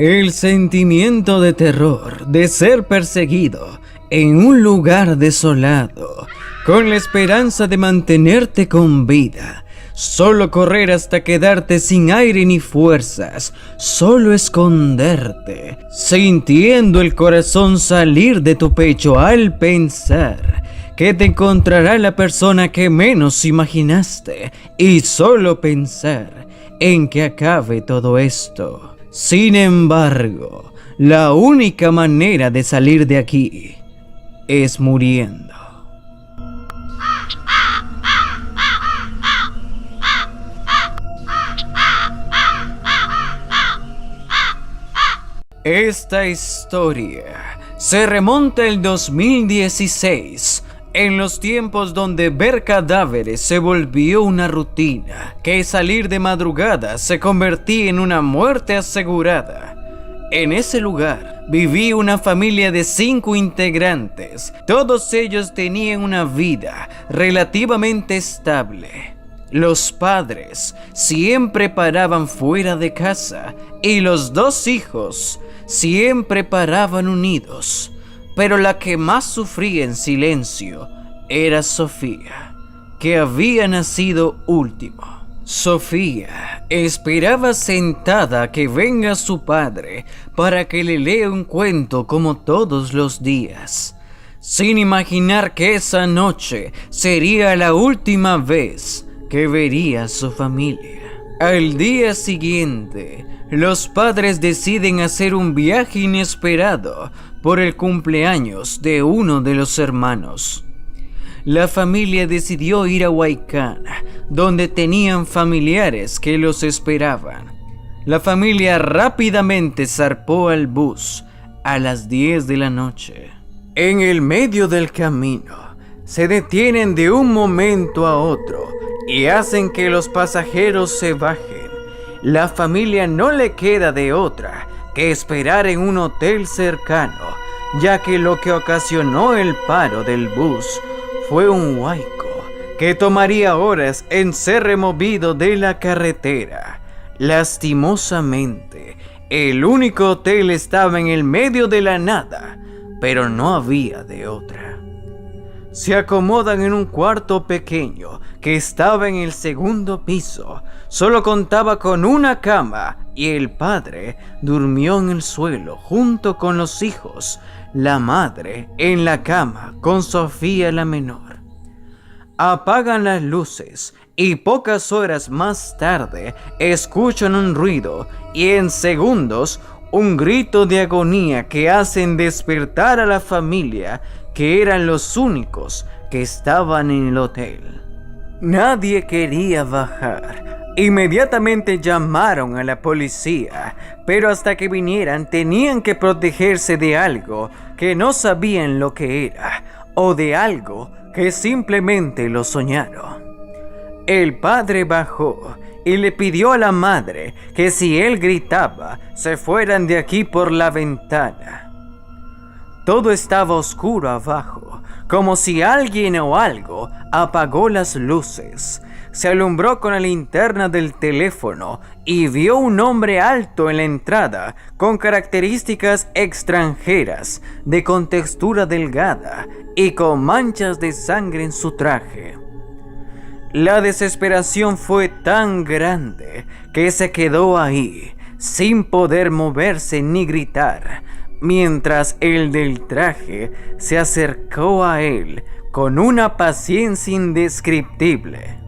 El sentimiento de terror de ser perseguido en un lugar desolado, con la esperanza de mantenerte con vida, solo correr hasta quedarte sin aire ni fuerzas, solo esconderte, sintiendo el corazón salir de tu pecho al pensar que te encontrará la persona que menos imaginaste, y solo pensar en que acabe todo esto. Sin embargo, la única manera de salir de aquí es muriendo. Esta historia se remonta al 2016, en los tiempos donde ver cadáveres se volvió una rutina, que salir de madrugada se convertía en una muerte asegurada. En ese lugar vivía una familia de 5 integrantes. Todos ellos tenían una vida relativamente estable. Los padres siempre paraban fuera de casa y los 2 hijos siempre paraban unidos. Pero la que más sufría en silencio era Sofía, que había nacido último. Sofía esperaba sentada a que venga su padre para que le lea un cuento como todos los días, sin imaginar que esa noche sería la última vez que vería a su familia. Al día siguiente, los padres deciden hacer un viaje inesperado por el cumpleaños de uno de los hermanos. La familia decidió ir a Huaycán, donde tenían familiares que los esperaban. La familia rápidamente zarpó al bus a las 10 de la noche. En el medio del camino, se detienen de un momento a otro y hacen que los pasajeros se bajen. La familia no le queda de otra que esperar en un hotel cercano, ya que lo que ocasionó el paro del bus fue un huaico que tomaría horas en ser removido de la carretera. Lastimosamente, el único hotel estaba en el medio de la nada, pero no había de otra. Se acomodan en un cuarto pequeño que estaba en el 2º piso. Solo contaba con una cama y el padre durmió en el suelo junto con los hijos, la madre en la cama con Sofía la menor. Apagan las luces y pocas horas más tarde escuchan un ruido y en segundos un grito de agonía que hacen despertar a la familia, que eran los únicos que estaban en el hotel. Nadie quería bajar. Inmediatamente llamaron a la policía, pero hasta que vinieran tenían que protegerse de algo que no sabían lo que era, o de algo que simplemente lo soñaron. El padre bajó y le pidió a la madre que si él gritaba, se fueran de aquí por la ventana. Todo estaba oscuro abajo, como si alguien o algo apagó las luces. Se alumbró con la linterna del teléfono y vio un hombre alto en la entrada, con características extranjeras, de contextura delgada y con manchas de sangre en su traje. La desesperación fue tan grande que se quedó ahí, sin poder moverse ni gritar, mientras el del traje se acercó a él con una paciencia indescriptible.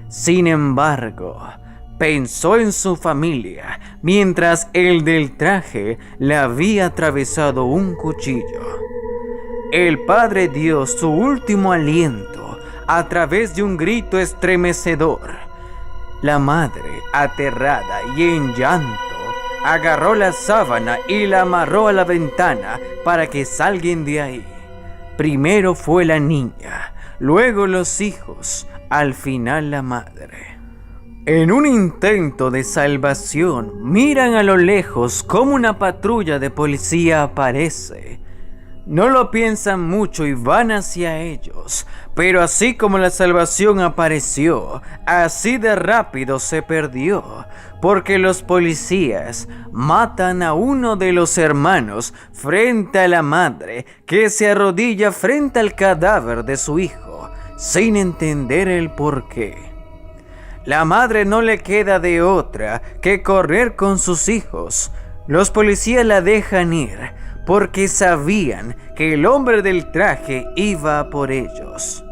Sin embargo, pensó en su familia, mientras el del traje le había atravesado un cuchillo. El padre dio su último aliento a través de un grito estremecedor. La madre, aterrada y en llanto, agarró la sábana y la amarró a la ventana para que salgan de ahí. Primero fue la niña, luego los hijos, al final la madre. En un intento de salvación, miran a lo lejos cómo una patrulla de policía aparece. No lo piensan mucho y van hacia ellos, pero así como la salvación apareció, así de rápido se perdió, porque los policías matan a uno de los hermanos frente a la madre, que se arrodilla frente al cadáver de su hijo, sin entender el porqué. La madre no le queda de otra que correr con sus hijos. Los policías la dejan ir, porque sabían que el hombre del traje iba por ellos.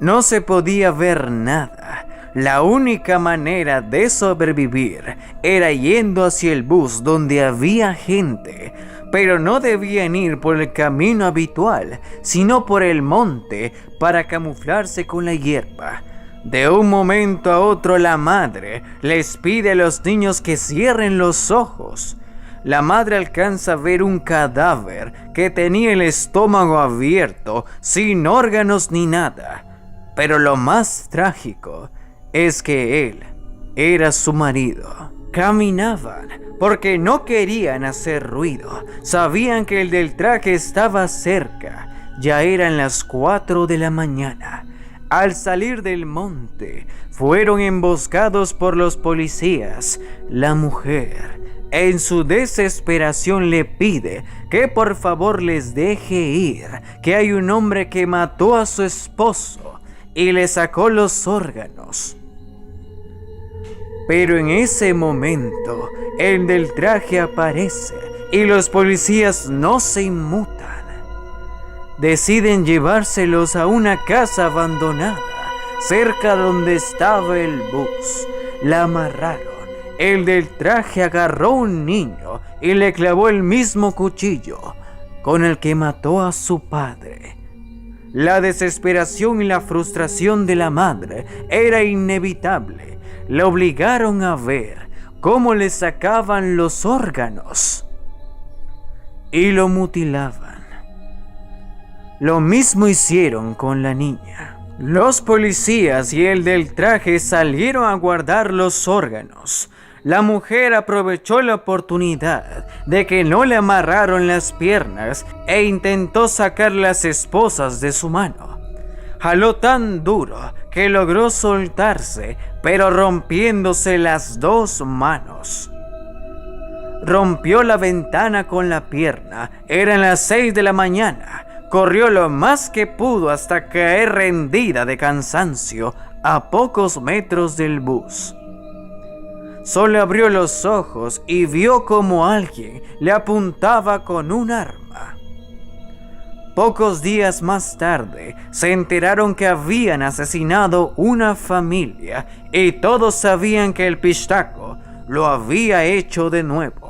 No se podía ver nada. La única manera de sobrevivir era yendo hacia el bus donde había gente, pero no debían ir por el camino habitual, sino por el monte para camuflarse con la hierba. De un momento a otro la madre les pide a los niños que cierren los ojos. La madre alcanza a ver un cadáver que tenía el estómago abierto, sin órganos ni nada. Pero lo más trágico es que él era su marido. Caminaban porque no querían hacer ruido. Sabían que el del traje estaba cerca. Ya eran las 4 de la mañana. Al salir del monte, fueron emboscados por los policías. La mujer, en su desesperación, le pide que por favor les deje ir, que hay un hombre que mató a su esposo y le sacó los órganos. Pero en ese momento, el del traje aparece y los policías no se inmutan. Deciden llevárselos a una casa abandonada, cerca donde estaba el bus. La amarraron. El del traje agarró a un niño y le clavó el mismo cuchillo con el que mató a su padre. La desesperación y la frustración de la madre era inevitable. La obligaron a ver cómo le sacaban los órganos y lo mutilaban. Lo mismo hicieron con la niña. Los policías y el del traje salieron a guardar los órganos. La mujer aprovechó la oportunidad de que no le amarraron las piernas e intentó sacar las esposas de su mano. Jaló tan duro que logró soltarse, pero rompiéndose las 2 manos. Rompió la ventana con la pierna. Eran las 6 de la mañana. Corrió lo más que pudo hasta caer rendida de cansancio a pocos metros del bus. Solo abrió los ojos y vio como alguien le apuntaba con un arma. Pocos días más tarde se enteraron que habían asesinado una familia y todos sabían que el pistaco lo había hecho de nuevo.